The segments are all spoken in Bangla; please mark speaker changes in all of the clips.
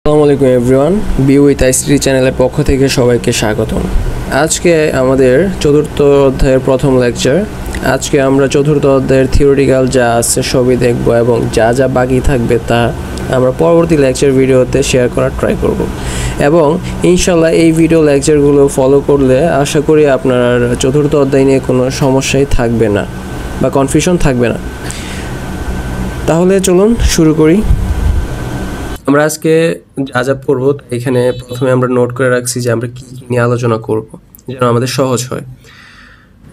Speaker 1: আসসালামু আলাইকুম এভরিওয়ান, বি উইথ আইসিটি চ্যানেলের পক্ষ থেকে সবাইকে স্বাগতম। আজকে আমাদের চতুর্থ অধ্যায়ের প্রথম লেকচার। আজকে আমরা চতুর্থ অধ্যায়ের থিওরিটিক্যাল যা আছে সবই দেখব এবং যা যা বাকি থাকবে তা আমরা পরবর্তী লেকচার ভিডিওতে শেয়ার করার ট্রাই করব। এবং ইনশাল্লাহ এই ভিডিও লেকচারগুলো ফলো করলে আশা করি আপনার চতুর্থ অধ্যায় নিয়ে কোনো সমস্যাই থাকবে না বা কনফিউশন থাকবে না। তাহলে চলুন শুরু করি। আমরা আজকে যা যা পড়বো এখানে প্রথমে আমরা নোট করে রাখছি যে আমরা কী নিয়ে আলোচনা করব যেন আমাদের সহজ হয়।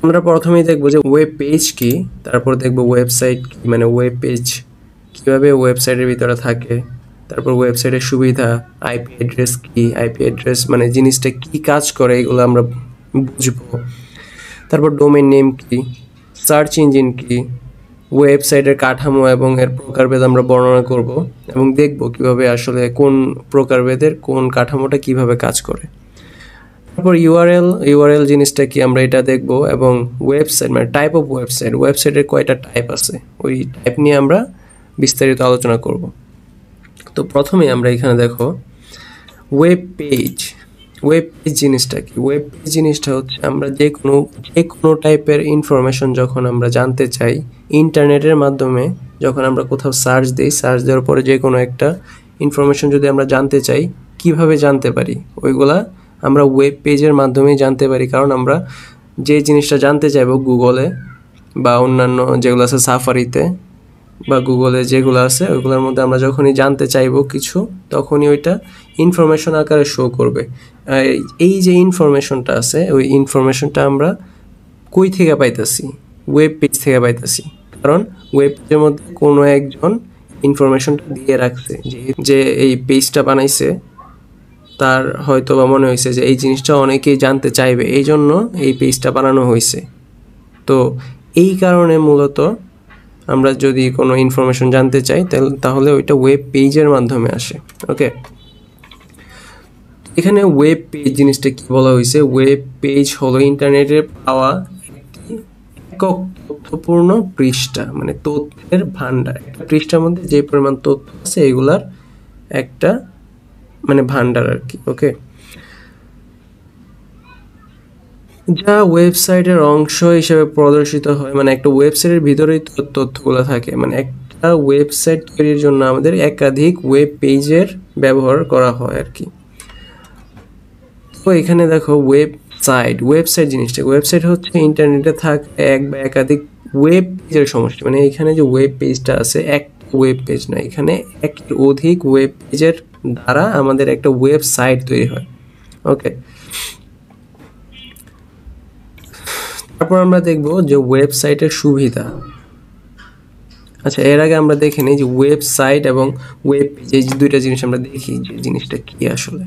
Speaker 1: আমরা প্রথমেই দেখবো যে ওয়েব পেজ কি, তারপর দেখবো ওয়েবসাইট কি, মানে ওয়েব পেজ কীভাবে ওয়েবসাইটের ভিতরে থাকে, তারপর ওয়েবসাইটের সুবিধা, আইপি অ্যাড্রেস কি, আইপি অ্যাড্রেস মানে জিনিসটা কি কাজ করে এগুলো আমরা বুঝবো, তারপর ডোমেইন নেম কি, সার্চ ইঞ্জিন কি, ওয়েবসাইটের কাঠামো এবং এর প্রকারভেদ আমরা বর্ণনা করব এবং দেখব কিভাবে আসলে কোন প্রকারভেদের কোন কাঠামোটা কিভাবে কাজ করে। তারপর ইউআরএল জিনিসটা কি আমরা এটা দেখব এবং ওয়েবসাইট মানে টাইপ অফ ওয়েবসাইটের কয়টা টাইপ আছে ওই টাইপ নিয়ে আমরা বিস্তারিত আলোচনা করব। তো প্রথমে আমরা এখানে দেখো ওয়েব পেজ জিনিসটা কি। ওয়েব পেজ জিনিসটা হচ্ছে আমরা যে কোনো টাইপের ইনফরমেশন যখন আমরা জানতে চাই ইন্টারনেটের মাধ্যমে, যখন আমরা কোথাও সার্চ দেওয়ার পরে যে কোনো একটা ইনফরমেশন যদি আমরা জানতে চাই, কিভাবে জানতে পারি ওইগুলা আমরা ওয়েব পেজের মাধ্যমেই জানতে পারি। কারণ আমরা যে জিনিসটা জানতে চাইবো গুগলে বা অন্যান্য যেগুলো আছে সাফারিতে বা গুগলে যেগুলো আছে ওইগুলোর মধ্যে আমরা যখনই জানতে চাইবো কিছু, তখনই ওইটা ইনফরমেশন আকারে শো করবে। এই যে ইনফরমেশনটা আছে ওই ইনফরমেশনটা আমরা কই থেকে পাইতেছি? ওয়েব পেজ থেকে পাইতেছি। কারণ ওয়েব পেজের মধ্যে কোনো একজন ইনফরমেশনটা দিয়ে রাখছে, যে এই পেজটা বানাইছে তার হয়তো বা মনে হয়েছে যে এই জিনিসটা অনেকেই জানতে চাইবে, এই জন্য এই পেজটা বানানো হয়েছে। তো এই কারণে মূলত আমরা যদি কোনো ইনফরমেশন জানতে চাই তাহলে ওইটা ওয়েব পেজের মাধ্যমে আসে। ওকে, এখানে ওয়েব পেজ জিনিসটা কি বলা হয়েছে? ওয়েব পেজ হলো ইন্টারনেটের পাওয়া একটি একক তথ্যপূর্ণ পৃষ্ঠা, মানে তথ্যের ভান্ডার। একটা পৃষ্ঠার মধ্যে যে পরিমাণ তথ্য আছে এগুলার একটা মানে ভান্ডার আর কি। ওকে, যা ওয়েবসাইটের অংশ হিসেবে প্রদর্শিত হয়, মানে একটা ওয়েবসাইটের ভিতরেই তথ্যগুলো থাকে। মানে একটা ওয়েবসাইট তৈরির জন্য আমাদের একাধিক ওয়েব পেজের ব্যবহার করা হয় আর কি। তো এখানে দেখো ওয়েবসাইট জিনিসটা, ওয়েবসাইট হচ্ছে ইন্টারনেটে থাকা এক বা একাধিক ওয়েব পেজের সমষ্টি। মানে এখানে যে ওয়েব পেজটা আছে একটা ওয়েব পেজ না, এখানে একটি অধিক ওয়েব পেজের দ্বারা আমাদের একটা ওয়েবসাইট তৈরি হয়। ওকে, তারপর আমরা দেখব যে ওয়েবসাইটের সুবিধা। আচ্ছা, এর আগে আমরা দেখে নিই যে ওয়েবসাইট এবং ওয়েব পেজ এই দুইটা জিনিস আমরা দেখি যে জিনিসটা কি আসলে।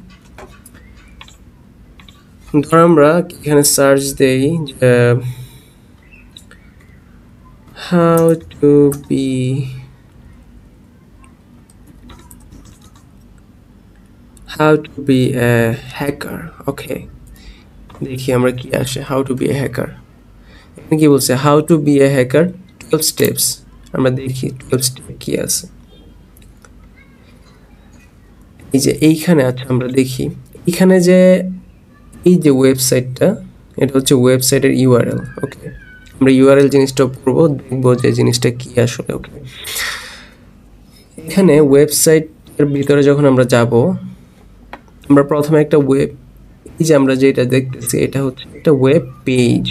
Speaker 1: ধর আমরা এখানে সার্চ দেই how to be a hacker. Okay, দেখি আমরা কি আসে। How to be a hacker, এখানে কি বলছে? How to be a hacker 12 steps. আমরা দেখি 12 স্টেপ কি আছে। এই যে এইখানে আছে, আমরা দেখি এখানে যে এই যে ওয়েবসাইটটা, এটা হচ্ছে ওয়েবসাইটের ইউআরএল। ওকে, আমরা ইউআরএল জিনিসটা পড়বো, দেখবো যে জিনিসটা কি আসলে। ওকে, এখানে ওয়েবসাইটের ভিতরে যখন আমরা যাব, আমরা প্রথমে একটা এই যে আমরা যেটা দেখতেছি এটা হচ্ছে একটা ওয়েব পেজ।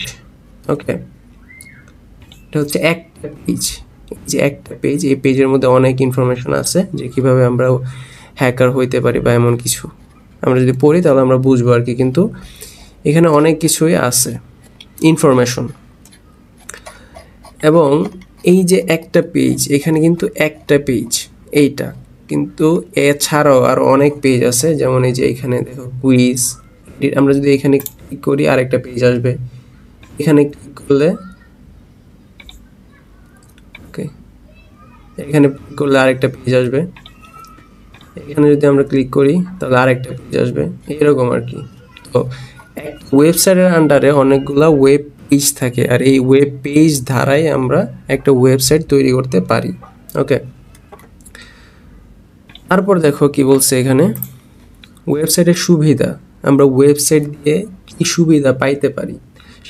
Speaker 1: ওকে, এটা হচ্ছে একটা পেজ। এই যে একটা পেজ, এই পেজের মধ্যে অনেক ইনফরমেশন আছে যে কিভাবে আমরা হ্যাকার হইতে পারি বা এমন কিছু আমরা যদি পড়ি তাহলে আমরা বুঝবো আর কি। কিন্তু এখানে অনেক কিছুই আছে ইনফরমেশন। এবং এই যে একটা পেজ, এখানে কিন্তু একটা পেজ এইটা, কিন্তু এছাড়াও আরও অনেক পেজ আছে। যেমন এই যে এখানে দেখো কুইজ, আমরা যদি এখানে ক্লিক করি আরেকটা পেজ আসবে। এখানে ক্লিক করলে আরেকটা পেজ আসবে। এখানে যদি আমরা ক্লিক করি তাহলে আরেকটা পেজ আসবে, এরকম আর কি। তো ওয়েবসাইটের আন্ডারে অনেকগুলা ওয়েব পেজ থাকে, আর এই ওয়েব পেজ দ্বারাই আমরা একটা ওয়েবসাইট তৈরি করতে পারি। ওকে, তারপর দেখো কি বলছে এখানে, ওয়েবসাইটের সুবিধা, আমরা ওয়েবসাইট দিয়ে কি সুবিধা পাইতে পারি।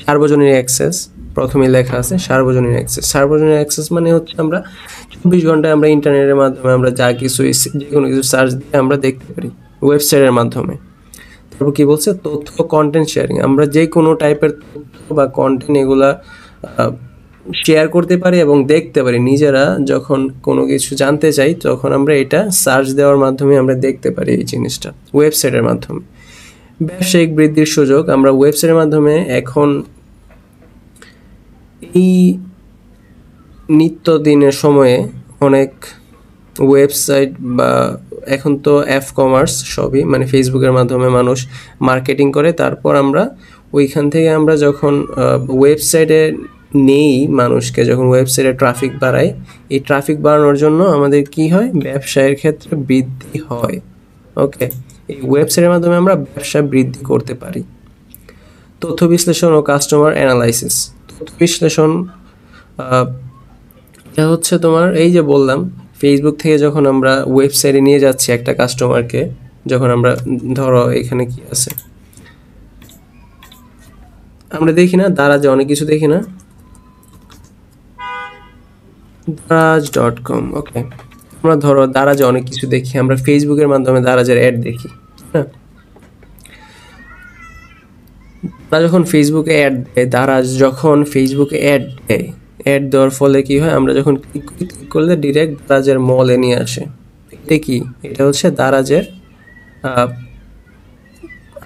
Speaker 1: সার্বজনীন অ্যাক্সেস, প্রথমে লেখা আছে সার্বজনীন অ্যাক্সেস। সার্বজনীন অ্যাক্সেস মানে হচ্ছে আমরা 24 ঘন্টায় আমরা ইন্টারনেটের মাধ্যমে আমরা যা কিছু যে কোনো কিছু সার্চ দিয়ে আমরা দেখতে পারি ওয়েবসাইটের মাধ্যমে। তারপর কি বলছে, তথ্য কন্টেন্ট শেয়ারিং, আমরা যে কোনো টাইপের তথ্য বা কন্টেন্ট এগুলা শেয়ার করতে পারি এবং দেখতে পারি। নিজেরা যখন কোনো কিছু জানতে চাই তখন আমরা এটা সার্চ দেওয়ার মাধ্যমে আমরা দেখতে পারি এই জিনিসটা ওয়েবসাইটের মাধ্যমে। ব্যবসায়িক বৃদ্ধির সুযোগ, আমরা ওয়েবসাইটের মাধ্যমে এখন এই নিত্যদিনের সময়ে অনেক ওয়েবসাইট বা এখন তো কমার্স সবই, মানে ফেসবুকের মাধ্যমে মানুষ মার্কেটিং করে। তারপর আমরা ওইখান থেকে আমরা যখন ওয়েবসাইটে নেই মানুষকে, যখন ওয়েবসাইটে ট্রাফিক বাড়াই, এই ট্রাফিক বাড়ানোর জন্য আমাদের কি হয়, ব্যবসায়ের ক্ষেত্রে বৃদ্ধি হয়। ওকে, এই ওয়েবসাইটের মাধ্যমে আমরা ব্যবসা বৃদ্ধি করতে পারি। তথ্য বিশ্লেষণ ও কাস্টমার অ্যানালাইসিস, তথ্য বিশ্লেষণ এটা হচ্ছে তোমার এই যে বললাম, ফেসবুক থেকে যখন আমরা ওয়েবসাইটে নিয়ে যাচ্ছি একটা কাস্টমারকে, যখন আমরা ধরো এখানে কি আছে আমরা দেখি না, দারাজে অনেক কিছু দেখি না, daraz.com। ওকে, আমরা ধরো দারাজে অনেক কিছু দেখি, আমরা ফেসবুকের মাধ্যমে দারাজের অ্যাড দেখি, হ্যাঁ। তারা যখন ফেসবুকে অ্যাড দেয়, দারাজ যখন ফেসবুকে অ্যাড দেয়, অ্যাড দেওয়ার ফলে কি হয়, আমরা যখন ক্লিক করলে ডিরেক্ট দারাজের মলে নিয়ে আসে। এটা কি, এটা হচ্ছে দারাজের,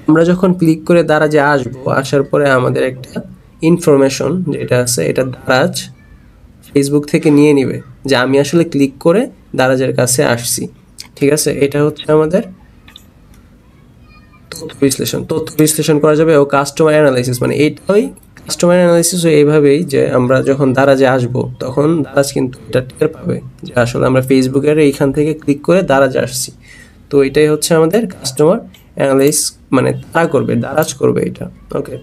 Speaker 1: আমরা যখন ক্লিক করে দারাজে আসবো, আসার পরে আমাদের একটা ইনফরমেশন যেটা আছে এটা দারাজ ফেসবুক থেকে নিয়ে নিবে যে আমি আসলে ক্লিক করে দারাজের কাছে আসছি। ঠিক আছে, এটা হচ্ছে আমাদের তথ্য বিশ্লেষণ। তথ্য বিশ্লেষণ করা যাবে ও কাস্টমার অ্যানালাইসিস, মানে এইটাই কাস্টমার অ্যানালাইসিস এইভাবেই যে আমরা যখন দারাজে আসবো তখন দারাজ কিন্তু এটা টের পাবে যে আসলে আমরা ফেসবুকের এইখান থেকে ক্লিক করে দারাজে আসছি। তো এটাই হচ্ছে আমাদের কাস্টমার অ্যানালাইস, মানে তারা করবে, দারাজ করবে এটা। ওকে,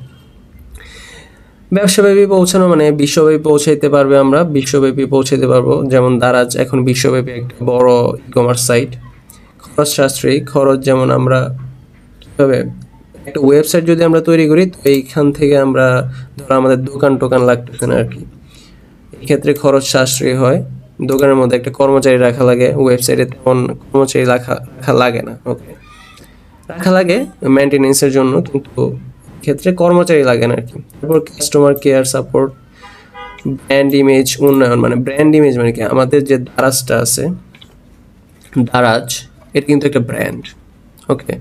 Speaker 1: ব্যবসাব্যাপী পৌঁছানো মানে বিশ্বব্যাপী পৌঁছাইতে পারবে, আমরা বিশ্বব্যাপী পৌঁছাইতে পারবো। যেমন দারাজ এখন বিশ্বব্যাপী একটা বড় ই কমার্স সাইট। খরচ সাশ্রয়ী, খরচ যেমন আমরা কীভাবে একটা ওয়েবসাইট যদি আমরা তৈরি করি, তো এইখান থেকে আমরা ধরো আমাদের দোকান টোকান লাগতেছে না আর কি, এই ক্ষেত্রে খরচ সাশ্রয়ী হয়। দোকানের মধ্যে একটা কর্মচারী রাখা লাগে, ওয়েবসাইটে তেমন কর্মচারী রাখা লাগে না। ওকে, রাখা লাগে মেনটেনেন্সের জন্য, কিন্তু ক্ষেত্রে কর্মচারী লাগে না আর কি। তারপর customer care support, brand image উন্নয়ন, মানে ব্র্যান্ড ইমেজ মানে কি, আমাদের যে দারাজটা আছে, দারাজ এটা কিন্তু একটা ব্র্যান্ড। ওকে,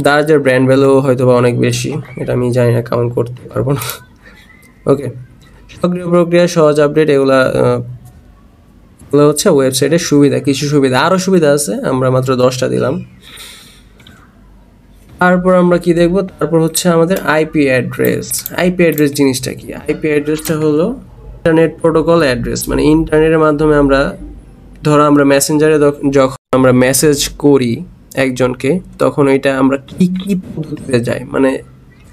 Speaker 1: দারাজের ব্র্যান্ড ভ্যালু হয়তো বা অনেক বেশি, এটা আমি জানি না, কাউন্ট করতে পারবো না। ওকে, সক্রিয় প্রক্রিয়া, সহজ আপডেট, এগুলো হচ্ছে ওয়েবসাইটের সুবিধা। কিছু সুবিধা, আরও সুবিধা আছে, আমরা মাত্র 10টা দিলাম। তারপর আমরা কি দেখব, তারপর হচ্ছে আমাদের আইপি অ্যাড্রেস। আইপি অ্যাড্রেস জিনিসটা কি, আইপি অ্যাড্রেসটা হলো ইন্টারনেট প্রোটোকল অ্যাড্রেস, মানে ইন্টারনেটের মাধ্যমে আমরা ধরো আমরা মেসেঞ্জারে যখন আমরা মেসেজ করি একজনকে, তখন ওইটা আমরা কি কি পদ্ধতিতে যাই, মানে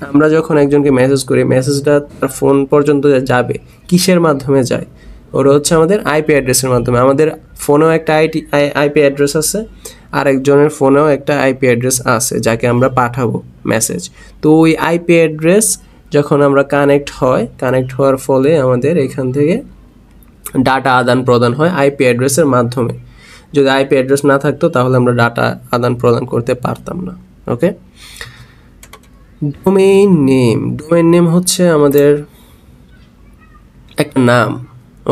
Speaker 1: আমরা যখন একজনকে মেসেজ করি, মেসেজটা তার ফোন পর্যন্ত যাবে কিসের মাধ্যমে যায়, ওটা হচ্ছে আমাদের আইপি অ্যাড্রেসের মাধ্যমে। আমাদের ফোনেও একটা আইপি অ্যাড্রেস আছে, আরেকজনের ফোনেও একটা আইপি অ্যাড্রেস আছে যাকে আমরা পাঠাবো মেসেজ। তো ওই আইপি অ্যাড্রেস যখন আমরা কানেক্ট হওয়ার ফলে আমাদের এখান থেকে ডাটা আদান প্রদান হয় আইপি অ্যাড্রেসের মাধ্যমে। যদি আইপি অ্যাড্রেস না থাকতো তাহলে আমরা ডাটা আদান প্রদান করতে পারতাম না। ওকে, ডোমেইন নেম হচ্ছে আমাদের একটা নাম।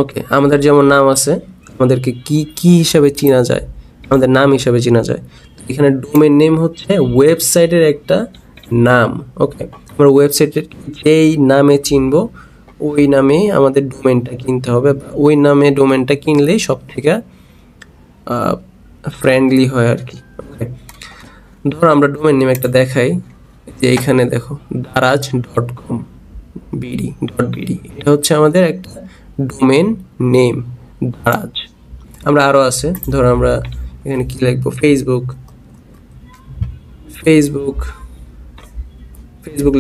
Speaker 1: ওকে, আমাদের যেমন নাম আছে, আমাদেরকে কি হিসাবে চেনা যায়, আমাদের নাম হিসাবে চেনা যায়। এখানে ডোমেইন নেম হচ্ছে ওয়েবসাইটের একটা নাম। ওকে, আমরা ওয়েবসাইটের যেই নামে চিনবো ওই নামে আমাদের ডোমেইনটা কিনতে হবে, ওই নামে ডোমেইনটা কিনলেই সব থেকে ফ্রেন্ডলি হয় আর কি। ওকে, ধরো আমরা ডোমেইন নেম একটা দেখাই, যে এইখানে দেখো daraz.com bd এটা হচ্ছে আমাদের একটা ডোমেইন নেম দারাজ। আমরা আরও আছে, ধরো আমরা এখানে কি লিখবো, ফেসবুক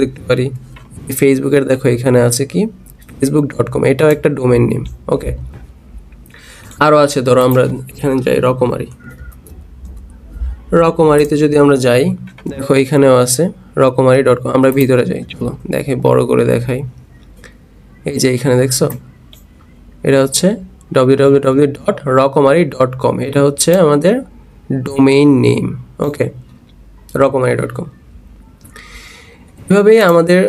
Speaker 1: লিখতে পারি। ফেসবুকের দেখো এখানে আছে কি facebook.com, এটাও একটা ডোমেইন নেম। ওকে, আরও আছে, ধরো আমরা এখানে যাই রকমারিতে যদি আমরা যাই, দেখো এখানেও আছে রকমারি.com। আমরা ভিতরে যাই, চলো দেখাই, বড় করে দেখাই। এই যে এখানে দেখছো, এটা হচ্ছে www.rokomari.com, এটা হচ্ছে আমাদের ডোমেইন নেম। ওকে, rokomari.com। এভাবেই আমাদের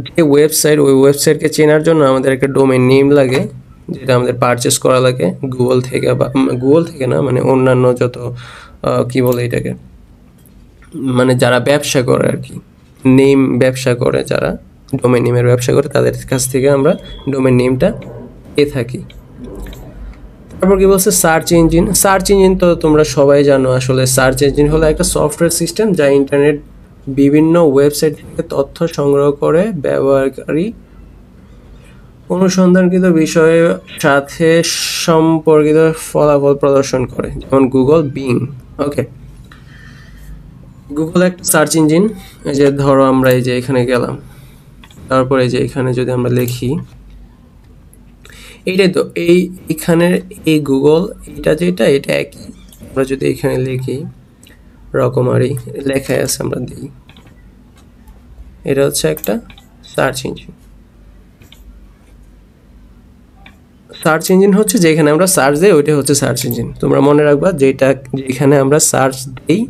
Speaker 1: যে ওয়েবসাইট, ওই ওয়েবসাইটকে চেনার জন্য আমাদের একটা ডোমেইন নেম লাগে, যেটা আমাদের পারচেস করা লাগে গুগল থেকে, বা গুগল থেকে না, মানে অন্যান্য যত কি বলে এটাকে, মানে যারা ব্যবসা করে আর কি, নেম ব্যবসা করে, যারা ডোমেইন নেমের ব্যবসা করে, তাদের কাছ থেকে আমরা ডোমেইন নেমটা পেয়ে থাকি। তারপর কি বলছে, সার্চ ইঞ্জিন তো তোমরা সবাই জানো। আসলে সার্চ ইঞ্জিন হলো একটা সফটওয়্যার সিস্টেম যা ইন্টারনেট বিভিন্ন ওয়েবসাইট থেকে তথ্য সংগ্রহ করে ব্যবহারকারী অনুসন্ধানকৃত বিষয়ের সাথে সম্পর্কিত ফলাফল প্রদর্শন করে, যেমন গুগল, বিং। ওকে, গুগল একটা সার্চ ইঞ্জিন। এই যে ধরো আমরা এই যে এখানে গেলাম, তারপরে যে এখানে যদি আমরা লিখি, এইটাই তো এইখানের এই গুগল, এটা যেটা, এটা একই। আমরা যদি এখানে লিখি রকমারি, লেখায় আছে, আমরা দিই, এটা হচ্ছে একটা সার্চ ইঞ্জিন। সার্চ ইঞ্জিন হচ্ছে যেখানে আমরা সার্চ দিই, ওইটা হচ্ছে সার্চ ইঞ্জিন। তোমরা মনে রাখবা, যেখানে আমরা সার্চ দিই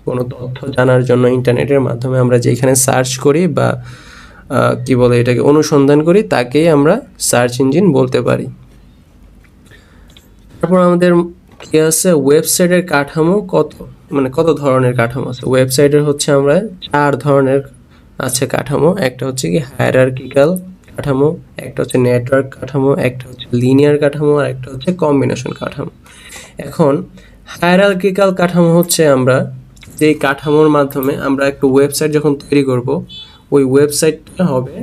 Speaker 1: কোনো তথ্য জানার জন্য ইন্টারনেটের মাধ্যমে, আমরা যেখানে সার্চ করি বা কি বলে এটাকে অনুসন্ধান করি, তাকেই আমরা সার্চ ইঞ্জিন বলতে পারি। তারপর আমাদের কি আছে, ওয়েবসাইটের কাঠামো কত ধরনের কাঠামো আছে। ওয়েবসাইটের হচ্ছে আমরা 4 ধরনের আছে কাঠামো। একটা হচ্ছে কি হায়ারার্কিক্যাল কাঠামো, একটা হচ্ছে নেটওয়ার্ক কাঠামো, একটা হচ্ছে লিনিয়ার কাঠামো, আর একটা হচ্ছে কম্বিনেশন কাঠামো। এখন হায়ারার্কিক্যাল কাঠামো হচ্ছে আমরা যেই কাঠামোর মাধ্যমে আমরা একটা ওয়েবসাইট যখন তৈরি করব, ওই ওয়েবসাইটটা হবে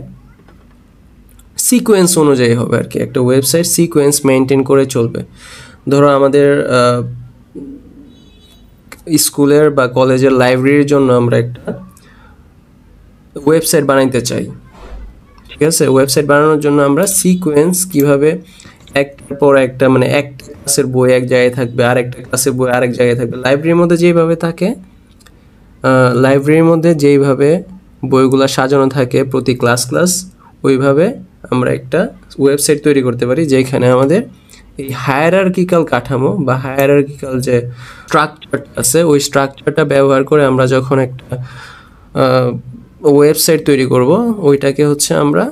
Speaker 1: সিকোয়েন্স অনুযায়ী হবে আর কি। একটা ওয়েবসাইট সিকোয়েন্স মেনটেন করে চলবে। ধরো আমাদের স্কুলের বা কলেজের লাইব্রেরির জন্য আমরা একটা ওয়েবসাইট বানাইতে চাই, ঠিক আছে। ওয়েবসাইট বানানোর জন্য আমরা সিকোয়েন্স কিভাবে একটার পর একটা, মানে একটা ক্লাসের বই এক জায়গায় থাকবে, আর একটা ক্লাসের বই আরেক জায়গায় থাকবে, লাইব্রেরির মধ্যে যেইভাবে থাকে, লাইব্রেরির মধ্যে যেইভাবে বইগুলো সাজানো থাকে প্রতি ক্লাস, ওইভাবে আমরা একটা ওয়েবসাইট তৈরি করতে পারি, যেখানে আমাদের এই হায়ারার্কিক্যাল কাঠামো বা হায়ারার্কিক্যাল যে স্ট্রাকচারটা আছে, ওই স্ট্রাকচারটা ব্যবহার করে আমরা যখন একটা ওয়েবসাইট তৈরি করব, ওইটাকে হচ্ছে আমরা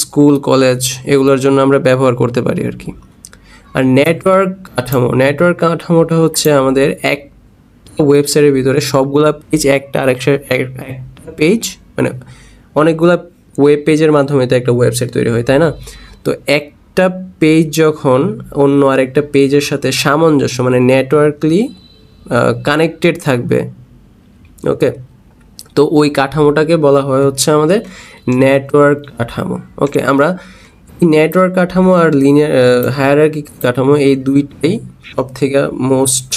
Speaker 1: স্কুল, কলেজ এগুলোর জন্য আমরা ব্যবহার করতে পারি আর কি। আর নেটওয়ার্ক কাঠামোটা হচ্ছে আমাদের একটা ওয়েবসাইটের ভিতরে সবগুলা পেজ, একটা পেজ, মানে অনেকগুলা ওয়েব পেজের মাধ্যমে তো একটা ওয়েবসাইট তৈরি হয়, তাই না? তো একটা পেজ যখন অন্য আরেকটা পেজের সাথে সামঞ্জস্য, মানে নেটওয়ার্কলি কানেক্টেড থাকবে, ওকে, তো ওই কাঠামোটাকে বলা হয় হচ্ছে আমাদের নেটওয়ার্ক কাঠামো। ওকে, আমরা নেটওয়ার্ক কাঠামো আর লিনিয়ার হায়ারার্কি কাঠামো, এই দুইটাই সব থেকে মোস্ট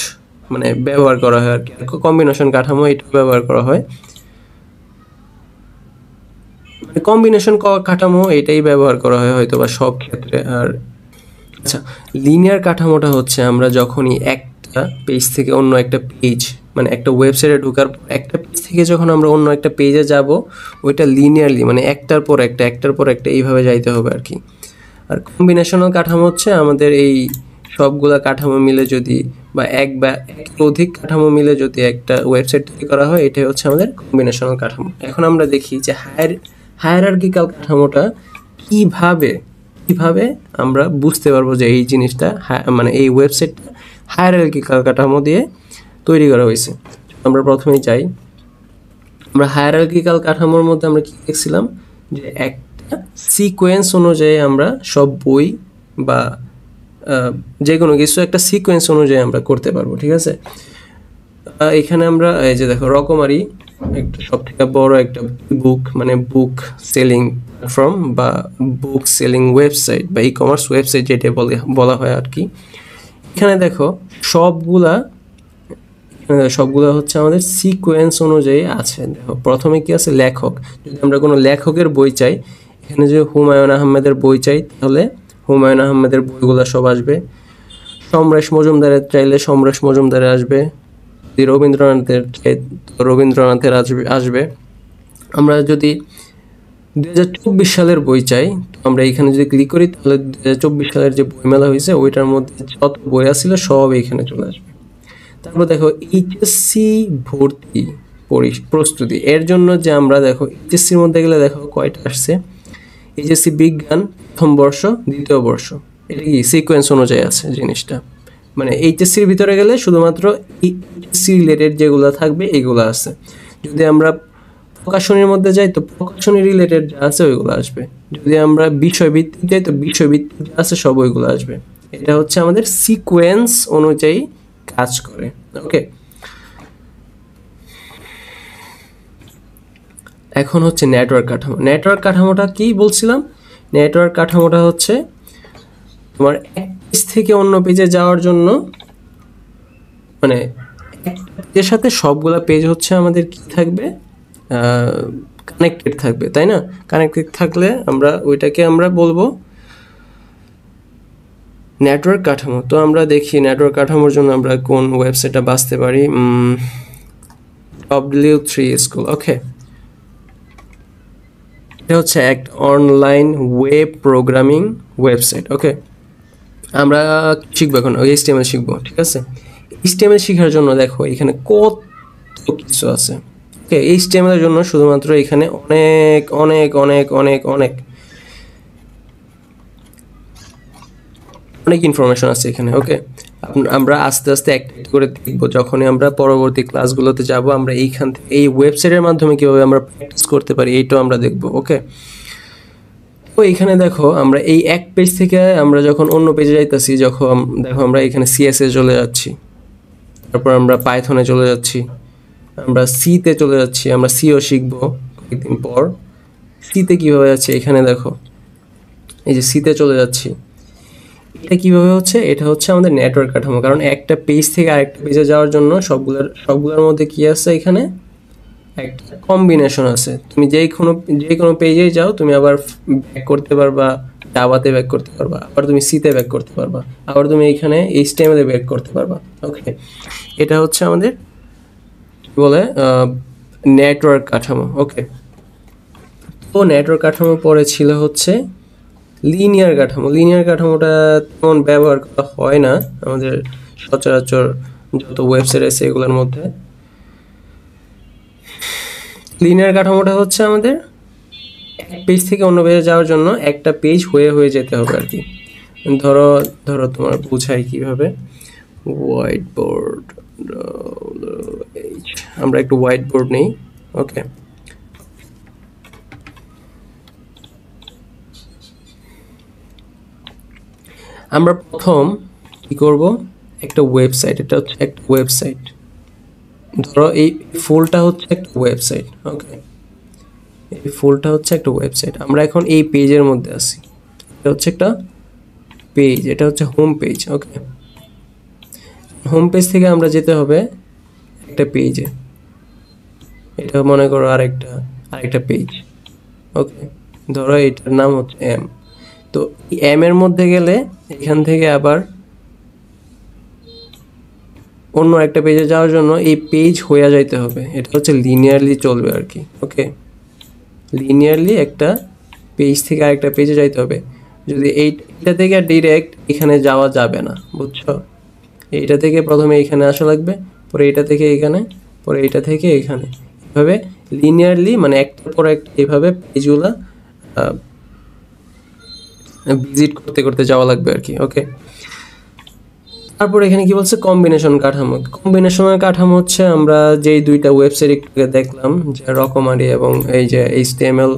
Speaker 1: মানে ব্যবহার করা হয় আর কি। কম্বিনেশন কাঠামো এটা ব্যবহার করা হয়, কম্বিনেশন কাঠামো এটাই ব্যবহার করা হয় হয়তো বা সব ক্ষেত্রে। আর আচ্ছা, লিনিয়ার কাঠামোটা হচ্ছে আমরা যখনই একটা পেজ থেকে অন্য একটা পেজ, মানে একটা ওয়েবসাইটে ঢোকার পর একটা পেজ থেকে যখন আমরা অন্য একটা পেজে যাব, ওইটা লিনিয়ারলি, মানে একটার পর একটা এইভাবে যাইতে হবে আর কি। আর কম্বিনেশনাল কাঠামো হচ্ছে আমাদের এই সবগুলা কাঠামো মিলে যদি, বা এক বা অধিক কাঠামো মিলে যদি একটা ওয়েবসাইট তৈরি করা হয়, এটাই হচ্ছে আমাদের কম্বিনেশনাল কাঠামো। এখন আমরা দেখি যে হায়ারার্কিক্যাল কাঠামোটা কিভাবে আমরা বুঝতে পারবো যে এই জিনিসটা, মানে এই ওয়েবসাইটটা হায়ারার্কিক্যাল কাঠামো দিয়ে তৈরি করা হয়েছে। আমরা প্রথমেই যাই, আমরা হায়ারার্কিক্যাল কাঠামোর মধ্যে আমরা কি দেখছিলাম, যে একটা সিকোয়েন্স অনুযায়ী আমরা সব বই বা যে কোনো কিছু একটা সিকোয়েন্স অনুযায়ী আমরা করতে পারবো, ঠিক আছে। এখানে আমরা এই যে দেখো, রকমারি একটা সব থেকে বড় একটা বুক সেলিং প্ল্যাটফর্ম বা বুক সেলিং ওয়েবসাইট বা ই কমার্স ওয়েবসাইট যেটা বলা হয় আর কি। এখানে দেখো সবগুলা হচ্ছে আমাদের সিকোয়েন্স অনুযায়ী আছে। দেখো প্রথমে কি আছে, লেখক। যদি আমরা কোনো লেখকের বই চাই, এখানে যদি হুমায়ুন আহমেদের বই চাই, তাহলে হুমায়ুন আহমেদের বইগুলো সব আসবে। সমরেশ মজুমদারের চাইলে সমরেশ মজুমদারের আসবে, যদি রবীন্দ্রনাথের চাই রবীন্দ্রনাথের আসবে। আমরা যদি 2024 সালের বই চাই, তো আমরা এখানে যদি ক্লিক করি তাহলে 2024 সালের যে বইমেলা হয়েছে ওইটার মধ্যে যত বই আসছিল সব এখানে চলে আসবে। তারপর দেখো এইচএসসি ভর্তি প্রস্তুতি, এর জন্য যে আমরা দেখো এইচএসসির মধ্যে গেলে দেখো কয়টা আসছে। এইচএসসি বিজ্ঞান প্রথম বর্ষ, দ্বিতীয় বর্ষ, এটা কি সিকোয়েন্স অনুযায়ী আছে জিনিসটা। মানে এইচএসসির ভিতরে গেলে শুধুমাত্র এইচএসসি রিলেটেড যেগুলো থাকবে এগুলো আছে। যদি আমরা প্রকাশনীর মধ্যে যাই তো প্রকাশনী রিলেটেড যা আছে ওইগুলো আসবে। যদি আমরা বিষয়ভিত্তিক যাই তো বিষয়ভিত্তিক যা আছে সব ওইগুলো আসবে। এটা হচ্ছে আমাদের সিকোয়েন্স অনুযায়ী কাজ করে। ওকে, এখন হচ্ছে নেটওয়ার্ক কাঠামো। নেটওয়ার্ক কাঠামোটা কি বলছিলাম? নেটওয়ার্ক কাঠামোটা হচ্ছে তোমার এক পেজ থেকে অন্য পেজে যাওয়ার জন্য, মানে এর সাথে সবগুলা পেজ হচ্ছে আমাদের কি থাকবে, কানেক্টেড থাকবে, তাই না? কানেক্টেড থাকলে ওইটাকে আমরা বলবো নেটওয়ার্ক কাঠামো। তো আমরা দেখি নেটওয়ার্ক কাঠামোর জন্য আমরা কোন ওয়েবসাইটটা বাছতে পারি। W3 স্কুল, ওকে, এটা হচ্ছে এক অনলাইন ওয়েব প্রোগ্রামিং ওয়েবসাইট। ওকে, আমরা শিখবো এখন HTML শিখবো, ঠিক আছে? HTML শেখার জন্য দেখো এখানে কত কিছু আছে। ওকে, HTML এর জন্য শুধুমাত্র এখানে অনেক অনেক অনেক অনেক অনেক অনেক ইনফরমেশন আছে এখানে। ওকে, আমরা আস্তে আস্তে একটা করে দেখবো। যখনই আমরা পরবর্তী ক্লাসগুলোতে যাব আমরা এইখান থেকে এই ওয়েবসাইটের মাধ্যমে কীভাবে আমরা প্র্যাকটিস করতে পারি এইটাও আমরা দেখবো। ওকে, তো এইখানে দেখো আমরা এই এক পেজ থেকে আমরা যখন অন্য পেজে যাইতেছি, যখন দেখো আমরা এখানে CSS চলে যাচ্ছি, তারপর আমরা পাইথনে চলে যাচ্ছি, আমরা সিতে চলে যাচ্ছি, আমরা সিও শিখবো কয়েকদিন পর। সিতে কীভাবে যাচ্ছে এখানে দেখো, এই যে সিতে চলে যাচ্ছি। এটা কীভাবে হচ্ছে? এটা হচ্ছে আমাদের নেটওয়ার্ক কাঠামো। কারণ একটা পেজ থেকে আরেকটা পেজে যাওয়ার জন্য সবগুলোর মধ্যে কী আছে, এখানে একটা কম্বিনেশন আছে। তুমি যে কোনো পেজেই যাও তুমি আবার ব্যাক করতে পারবা, জাভাতে ব্যাক করতে পারবা, আবার তুমি সিতে ব্যাক করতে পারবা, আবার তুমি এখানে HTML এ ব্যাক করতে পারবা। ওকে, এটা হচ্ছে আমাদের বলে নেটওয়ার্ক কাঠামো। ওকে, তো নেটওয়ার্ক কাঠামো পরে ছিল হচ্ছে লিনিয়ার কাঠামো। লিনিয়ার কাঠামোটা তেমন ব্যবহার করা হয় না আমাদের সচরাচর যত ওয়েবসাইট আছে এগুলোর মধ্যে। লিনিয়ার কাঠামোটা হচ্ছে আমাদের এক পেজ থেকে অন্য পেজে যাওয়ার জন্য একটা পেজ হয়ে যেতে হবে আর কি। ধরো তোমার বোঝাই কিভাবে। হোয়াইট বোর্ড, আমরা একটু হোয়াইট বোর্ড নেই। ওকে, আমরা প্রথম কি করব, একটা ওয়েবসাইট, এটা হচ্ছে একটা ওয়েবসাইট। ধরো এই ফুলটা হচ্ছে একটা ওয়েবসাইট। ওকে, এই ফুলটা হচ্ছে একটা ওয়েবসাইট। আমরা এখন এই পেজের মধ্যে আছি, এটা হচ্ছে একটা পেজ, এটা হচ্ছে হোম পেজ। ওকে, হোম পেজ থেকে আমরা যেতে হবে একটা পেজে, এটা মনে করো আরেকটা পেজ। ওকে, ধরো এটার নাম হচ্ছে M। তো M এর মধ্যে গেলে এখান থেকে আবার অন্য একটা পেজে যাওয়ার জন্য এই পেজ হয়ে যাইতে হবে। এটা হচ্ছে লিনিয়ারলি চলবে আর কি। ওকে, লিনিয়ারলি একটা পেজ থেকে আরেকটা পেজে যাইতে হবে। যদি এইটা থেকে ডিরেক্ট এখানে যাওয়া যাবে না, বুঝছো? এইটা থেকে প্রথমে এখানে আসা লাগবে, পরে এইটা থেকে এখানে, পরে এইটা থেকে এখানে, এভাবে লিনিয়ারলি মানে একটার পর একটা এভাবে পেজগুলা ভিজিট করতে করতে যাওয়া লাগবে আর কি। ওকে, তারপর এখানে কি বলছে, কম্বিনেশন কাঠামো। কম্বিনেশনের কাঠামো হচ্ছে আমরা যেই দুইটা ওয়েবসাইট একটু দেখলাম, যে রকমারি এবং এই যে HTML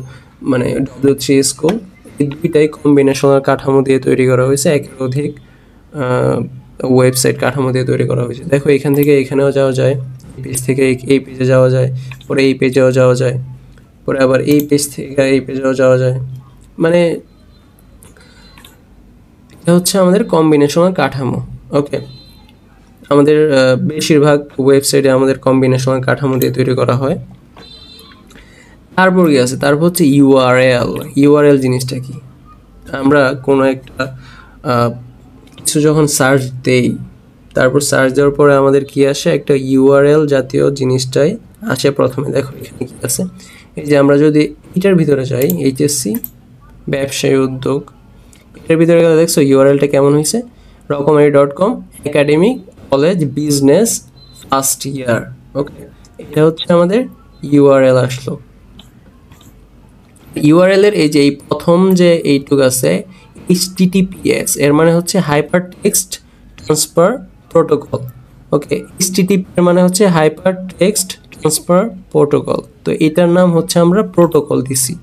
Speaker 1: মানে W3 স্কুল, এই দুইটাই কম্বিনেশনের কাঠামো দিয়ে তৈরি করা হয়েছে। একের অধিক ওয়েবসাইট কাঠামো দিয়ে তৈরি করা হয়েছে। দেখো এখান থেকে এখানেও যাওয়া যায়, পেজ থেকে এই পেজে যাওয়া যায়, পরে এই পেজেও যাওয়া যায়, পরে আবার এই পেজ থেকে এই পেজেও যাওয়া যায়। মানে এটা হচ্ছে আমাদের কম্বিনেশনের কাঠামো। ওকে, আমাদের বেশিরভাগ ওয়েবসাইটে আমাদের কম্বিনেশনের কাঠামো দিয়ে তৈরি করা হয়। তারপর কি আছে, তারপর হচ্ছে ইউআরএল। ইউআরএল জিনিসটা কি? আমরা কোনো একটা কিছু যখন সার্চ দেই, তারপর সার্চ দেওয়ার পরে আমাদের কি আসে, একটা ইউআরএল জাতীয় জিনিসটাই আসে প্রথমে। দেখো এখানে কি আছে, এই যে আমরা যদি এটার ভিতরে যাই, এইচএসসি ব্যবসায়ী উদ্যোগ, এটার ভিতরে গেলে দেখছো ইউআরএলটা কেমন হয়েছে, রকমারি.com academic college business first year. Okay, এটা হচ্ছে আমাদের ইউআরএল আসলো। ইউআরএল এর এই যে এই প্রথম যে এইটুক আছে HTTPS, এর মানে হচ্ছে হাইপার টেক্সট ট্রান্সফার প্রোটোকল। ওকে, HTTP এর মানে হচ্ছে হাইপার টেক্সট ট্রান্সফার প্রোটোকল। তো এটার নাম হচ্ছে আমরা প্রোটোকল দিছি,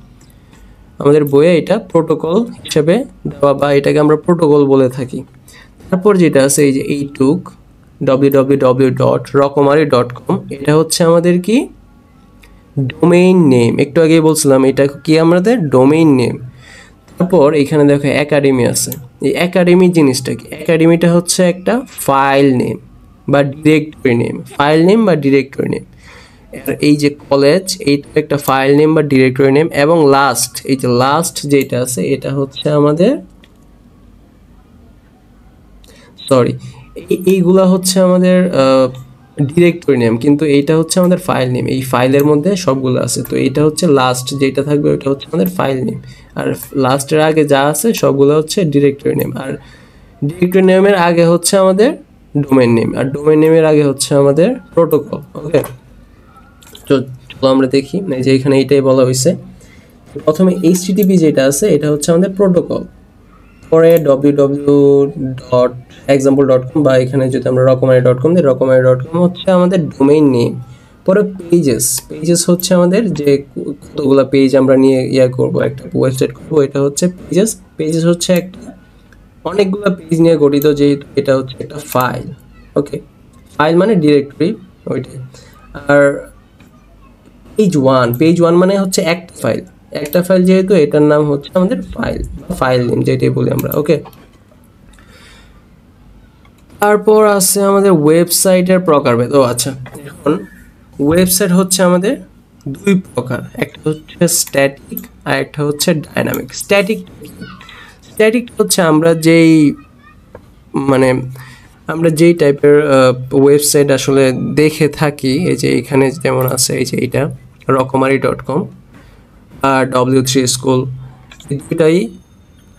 Speaker 1: আমাদের বইয়ে এটা প্রোটোকল হিসেবে দেওয়া, বা এটাকে আমরা প্রোটোকল বলে থাকি। তারপর যেটা আছে এই যে এইটুক www.রকমারি.com, এটা হচ্ছে আমাদের কি ডোমেইন নেম। একটু আগেই বলছিলাম এটা কি আমাদের ডোমেইন নেম। তারপর এখানে দেখো একাডেমি আছে, এই একাডেমি জিনিসটা কি, একাডেমিটা হচ্ছে একটা ফাইল নেম বা ডিরেক্টরি নেম, ফাইল নেম বা ডিরেক্টরি নেম। আর এই যে কলেজ, এইটা একটা ফাইল নেম বা ডিরেক্টরি নেম। এবং লাস্ট, এই যে লাস্ট যেটা আছে এটা হচ্ছে আমাদের, সরি, এইগুলা হচ্ছে আমাদের ডিরেক্টরি নেম, কিন্তু এইটা হচ্ছে আমাদের ফাইল নেম। এই ফাইলের মধ্যে সবগুলো আছে, তো এটা হচ্ছে লাস্ট যেটা থাকবে ওটা হচ্ছে আমাদের ফাইল নেম, আর লাস্টের আগে যা আছে সবগুলো হচ্ছে ডিরেক্টরি নেম। আর ডিরেক্টরি নেমের আগে হচ্ছে আমাদের ডোমেইন নেম, আর ডোমেইন নেমের আগে হচ্ছে আমাদের প্রোটোকল। ওকে, তো চলো আমরা দেখি, যে এখানে এইটাই বলা হয়েছে। প্রথমে HTTP যেটা আছে এটা হচ্ছে আমাদের প্রোটোকল, পরে www.example.com বা এখানে যদি আমরা রকমারি.com দিই, রকমারি.com হচ্ছে আমাদের ডোমেইন নেম। পরে পেজেস হচ্ছে আমাদের যে কতগুলো পেজ আমরা নিয়ে করব, একটা ওয়েবসাইট করব, এটা হচ্ছে পেজেস হচ্ছে একটা অনেকগুলো পেজ নিয়ে গঠিত, যেহেতু এটা হচ্ছে একটা ফাইল। ওকে, ফাইল মানে ডিরেক্টরি ওইটাই। আর পেজ ওয়ান মানে হচ্ছে একটা ফাইল, যেহেতু এটার নাম হচ্ছে আমাদের ফাইল নেম যেটাই বলি আমরা। ওকে, তারপর আছে আমাদের ওয়েবসাইটের প্রকারভেদ। আচ্ছা, এখন ওয়েবসাইট হচ্ছে আমাদের দুই প্রকার, একটা হচ্ছে স্ট্যাটিক আর একটা হচ্ছে ডাইনামিক। স্ট্যাটিক হচ্ছে আমরা যেই টাইপের ওয়েবসাইট আসলে দেখে থাকি, এই যে এখানে যেমন আছে এই যে এইটা রকমারি.com আর W3 স্কুল, এই দুইটাই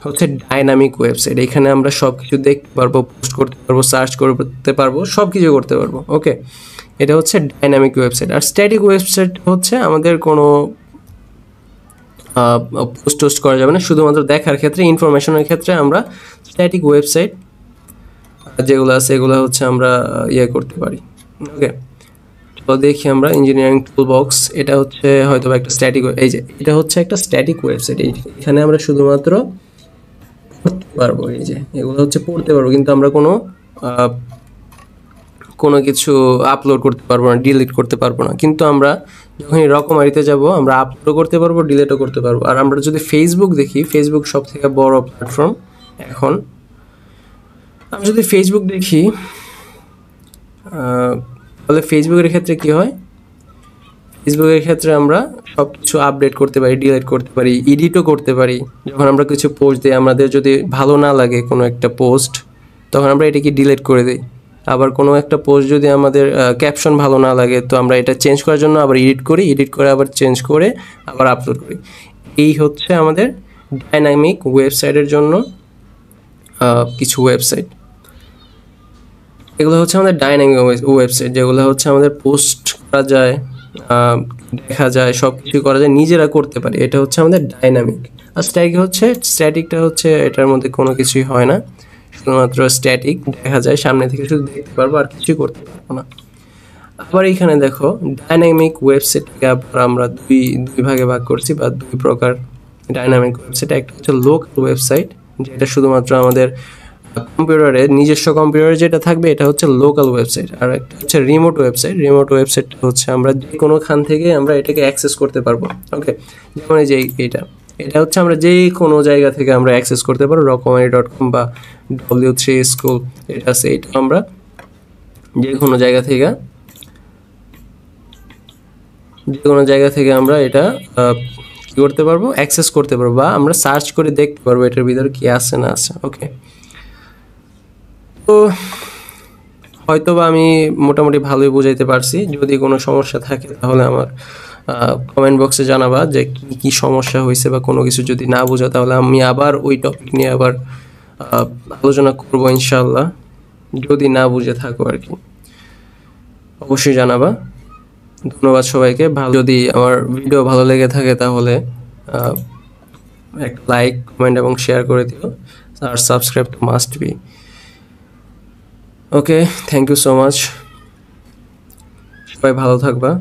Speaker 1: হচ্ছে ডাইনামিক ওয়েবসাইট। এখানে আমরা সব কিছু দেখতে পারবো, পোস্ট করতে পারবো, সার্চ করতে পারবো, সব কিছু করতে পারবো। ওকে, এটা হচ্ছে ডাইনামিক ওয়েবসাইট। আর স্ট্যাটিক ওয়েবসাইট হচ্ছে আমাদের কোনো পোস্ট করা যাবে না, শুধুমাত্র দেখার ক্ষেত্রে, ইনফরমেশনের ক্ষেত্রে আমরা স্ট্যাটিক ওয়েবসাইট যেগুলো আছে এগুলো হচ্ছে আমরা করতে পারি। ওকে, তো দেখি আমরা ইঞ্জিনিয়ারিং টুলবক্স, এটা হচ্ছে হয়তো একটা স্ট্যাটিক, এই যে এটা হচ্ছে একটা স্ট্যাটিক ওয়েবসাইট। এখানে আমরা শুধুমাত্র পড়তে পারবো, এই যে এগুলো হচ্ছে পড়তে পারবো, কিন্তু আমরা কোনো কিছু আপলোড করতে পারবো না, ডিলিট করতে পারবো না। কিন্তু আমরা যখন রকমারিতে যাব আমরা আপলোডও করতে পারবো, ডিলিটও করতে পারবো। আর আমরা যদি ফেসবুক দেখি, ফেসবুক সব থেকে বড় প্ল্যাটফর্ম এখন। আমি যদি ফেসবুক দেখি, তাহলে ফেসবুকের ক্ষেত্রে কি হয়, ফেসবুকের ক্ষেত্রে আমরা সব কিছু আপডেট করতে পারি, ডিলিট করতে পারি, এডিটও করতে পারি। যখন আমরা কিছু পোস্ট দিই, আমাদের যদি ভালো না লাগে কোনো একটা পোস্ট, তখন আমরা এটাকে ডিলিট করে দিই। আবার কোনো একটা পোস্ট যদি আমাদের ক্যাপশন ভালো না লাগে, তো আমরা এটা চেঞ্জ করার জন্য আবার এডিট করে আবার চেঞ্জ করে আবার আপলোড করি। এই হচ্ছে আমাদের ডাইনামিক ওয়েবসাইটের জন্য কিছু ওয়েবসাইট। এগুলো হচ্ছে আমাদের ডাইনামিক ওয়েবসাইট, যেগুলো হচ্ছে আমাদের পোস্ট করা যায়, দেখা যায়, সব কিছু করা যায়, নিজেরা করতে পারি। এটা হচ্ছে আমাদের ডাইনামিক। আর স্ট্যাটিকটা হচ্ছে এটার মধ্যে কোনো কিছুই হয় না, শুধুমাত্র স্ট্যাটিক দেখা যায়, সামনে থেকে শুধু দেখতে পারবো আর কিছুই করতে পারবো না। আবার এইখানে দেখো ডাইনামিক ওয়েবসাইটকে আবার আমরা দুই ভাগে ভাগ করছি, বা দুই প্রকার ডাইনামিক ওয়েবসাইট। একটা হচ্ছে লোকাল ওয়েবসাইট, যেটা শুধুমাত্র আমাদের কম্পিউটারে, নিজস্ব কম্পিউটারে যেটা থাকবে, এটা হচ্ছে লোকাল ওয়েবসাইট। আর একটা হচ্ছে রিমোট ওয়েবসাইট হচ্ছে আমরা যে কোনোখান থেকে আমরা এটাকে অ্যাক্সেস করতে পারবো। ওকে, যেমন এই যে এটা হচ্ছে আমরা যে কোনো জায়গা থেকে আমরা অ্যাক্সেস করতে পারবো, রকমারি.com বা W3 স্কুল এটা আছে, এটা আমরা যে কোনো জায়গা থেকে আমরা এটা কী করতে পারবো, অ্যাক্সেস করতে পারবো, বা আমরা সার্চ করে দেখতে পারবো এটার ভিতরে কী আছে না আছে। ওকে, তো হয়তো বা আমি মোটামুটি ভালোই বুঝাইতে পারছি। যদি কোনো সমস্যা থাকে তাহলে আমার কমেন্ট বক্সে জানাবা যে কী কী সমস্যা হয়েছে, বা কোনো কিছু যদি না বোঝা তাহলে আমি আবার ওই টপিক নিয়ে আবার আলোচনা করবো ইনশাল্লাহ। যদি না বুঝে থাকো আর কি, অবশ্যই জানাবা। ধন্যবাদ সবাইকে। যদি আমার ভিডিও ভালো লেগে থাকে তাহলে একটা লাইক, কমেন্ট এবং শেয়ার করে দিও, আর সাবস্ক্রাইব তো must be. Okay, thank you so much, সবাই ভালো থাকবা।